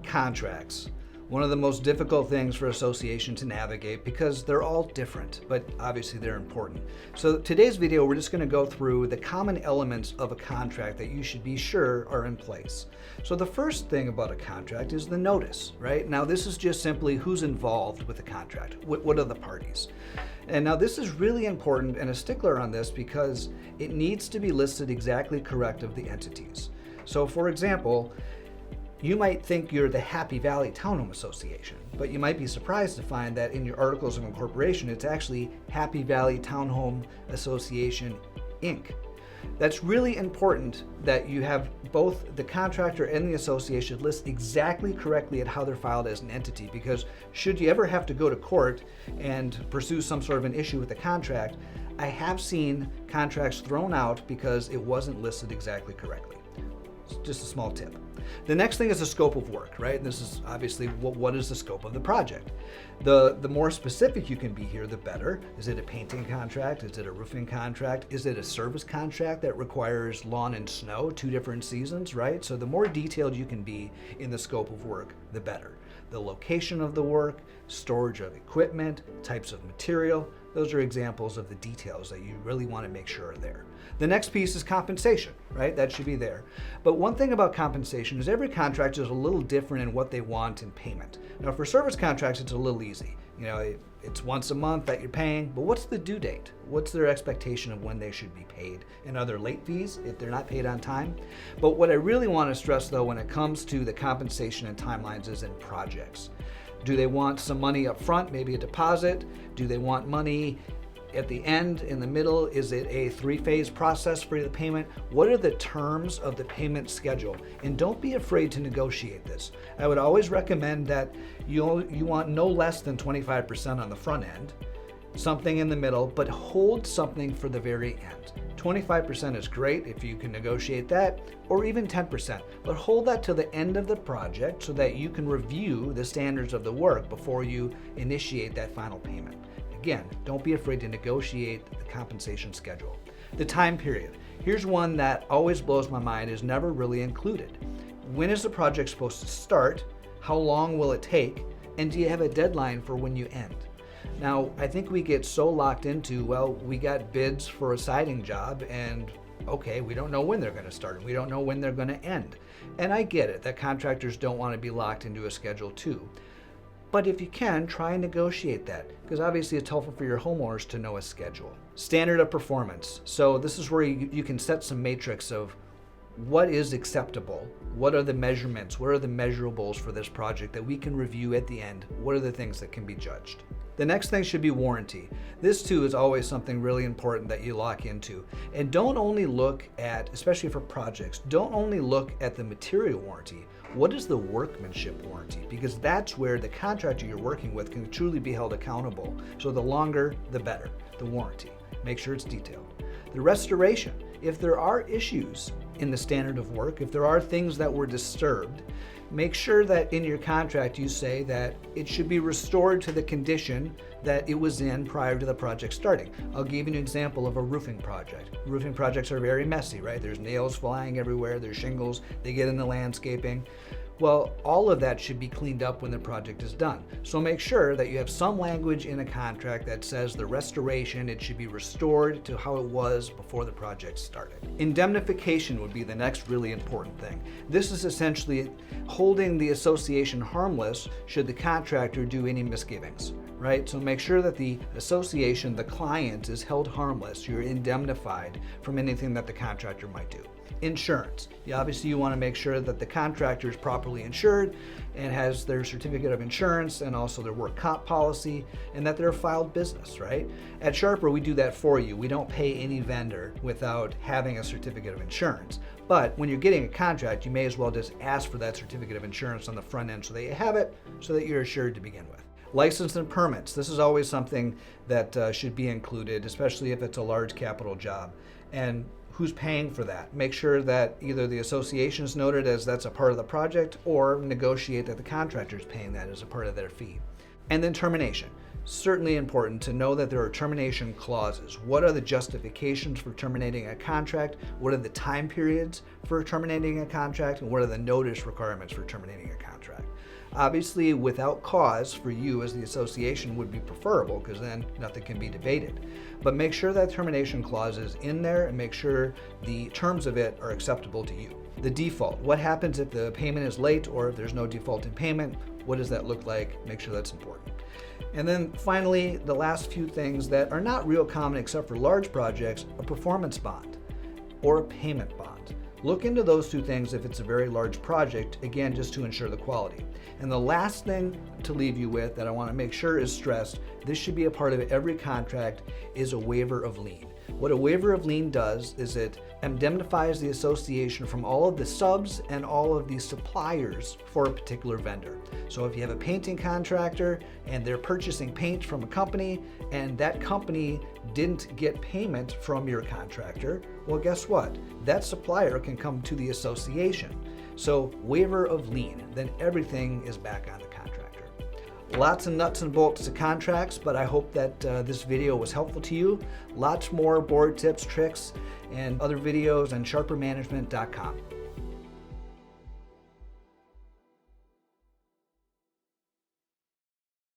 contracts, one of the most difficult things for association to navigate because they're all different, but obviously they're important. So today's video, we're just going to go through the common elements of a contract that you should be sure are in place. So the first thing about a contract is the notice, right? Now this is just simply who's involved with the contract. What are the parties? And now this is really important, and a stickler on this because it needs to be listed exactly correct of the entities. So for example, you might think you're the Happy Valley Townhome Association, but you might be surprised to find that in your articles of incorporation, it's actually Happy Valley Townhome Association, Inc. That's really important that you have both the contractor and the association list exactly correctly at how they're filed as an entity, because should you ever have to go to court and pursue some sort of an issue with the contract, I have seen contracts thrown out because it wasn't listed exactly correctly. Just a small tip. The next thing is the scope of work, right? This is obviously what is the scope of the project. The more specific you can be here, the better. Is it a painting contract? Is it a roofing contract? Is it a service contract that requires lawn and snow, 2 different seasons, right? So the more detailed you can be in the scope of work, the better. The location of the work, storage of equipment, types of material, those are examples of the details that you really want to make sure are there. The next piece is compensation, right? That should be there. But one thing about compensation is every contract is a little different in what they want in payment. Now for service contracts, it's a little easy. You know, it's once a month that you're paying, but what's the due date? What's their expectation of when they should be paid? And are there late fees if they're not paid on time? But what I really want to stress though when it comes to the compensation and timelines is in projects. Do they want some money up front, maybe a deposit? Do they want money at the end, in the middle? Is it a 3-phase process for the payment? What are the terms of the payment schedule? And don't be afraid to negotiate this. I would always recommend that you want no less than 25% on the front end, something in the middle, but hold something for the very end. 25% is great if you can negotiate that, or even 10%, but hold that to the end of the project so that you can review the standards of the work before you initiate that final payment. Again, don't be afraid to negotiate the compensation schedule. The time period. Here's one that always blows my mind, is never really included. When is the project supposed to start? How long will it take? And do you have a deadline for when you end? Now, I think we get so locked into, well, we got bids for a siding job and okay, we don't know when they're going to start. We don't know when they're going to end. And I get it that contractors don't want to be locked into a schedule too. But if you can, try and negotiate that, because obviously it's helpful for your homeowners to know a schedule. Standard of performance. So this is where you can set some matrix of what is acceptable, what are the measurements, what are the measurables for this project that we can review at the end, what are the things that can be judged. The next thing should be warranty. This too is always something really important that you lock into. And don't only look at, especially for projects, don't only look at the material warranty. What is the workmanship warranty? Because that's where the contractor you're working with can truly be held accountable. So the longer, the better, the warranty. Make sure it's detailed. The restoration. If there are issues in the standard of work, if there are things that were disturbed, make sure that in your contract you say that it should be restored to the condition that it was in prior to the project starting. I'll give you an example of a roofing project. Roofing projects are very messy, right? There's nails flying everywhere, there's shingles, they get in the landscaping. Well, all of that should be cleaned up when the project is done. So make sure that you have some language in a contract that says the restoration, it should be restored to how it was before the project started. Indemnification would be the next really important thing. This is essentially holding the association harmless should the contractor do any misgivings, right? So make sure that the association, the client, is held harmless. You're indemnified from anything that the contractor might do. Insurance. Obviously you want to make sure that the contractor is properly insured and has their certificate of insurance and also their work comp policy, and that they're a filed business, right? At Sharper, we do that for you. We don't pay any vendor without having a certificate of insurance. But when you're getting a contract, you may as well just ask for that certificate of insurance on the front end so that you have it, so that you're assured to begin with. License and permits. This is always something that should be included, especially if it's a large capital job. And who's paying for that? Make sure that either the association is noted as that's a part of the project, or negotiate that the contractor is paying that as a part of their fee. And then termination. Certainly important to know that there are termination clauses. What are the justifications for terminating a contract? What are the time periods for terminating a contract? And what are the notice requirements for terminating a contract? Obviously, without cause for you as the association would be preferable, because then nothing can be debated. But make sure that termination clause is in there and make sure the terms of it are acceptable to you. The default. What happens if the payment is late or if there's no default in payment? What does that look like? Make sure that's important. And then finally, the last few things that are not real common except for large projects, a performance bond or a payment bond. Look into those two things if it's a very large project, again, just to ensure the quality. And the last thing to leave you with that I want to make sure is stressed, this should be a part of every contract, is a waiver of lien. What a waiver of lien does is it indemnifies the association from all of the subs and all of the suppliers for a particular vendor. So if you have a painting contractor and they're purchasing paint from a company and that company didn't get payment from your contractor, well, guess what? That supplier can come to the association. So waiver of lien, then everything is back on the contractor. Lots of nuts and bolts to contracts, but I hope that this video was helpful to you. Lots more board tips, tricks, and other videos on sharpermanagement.com.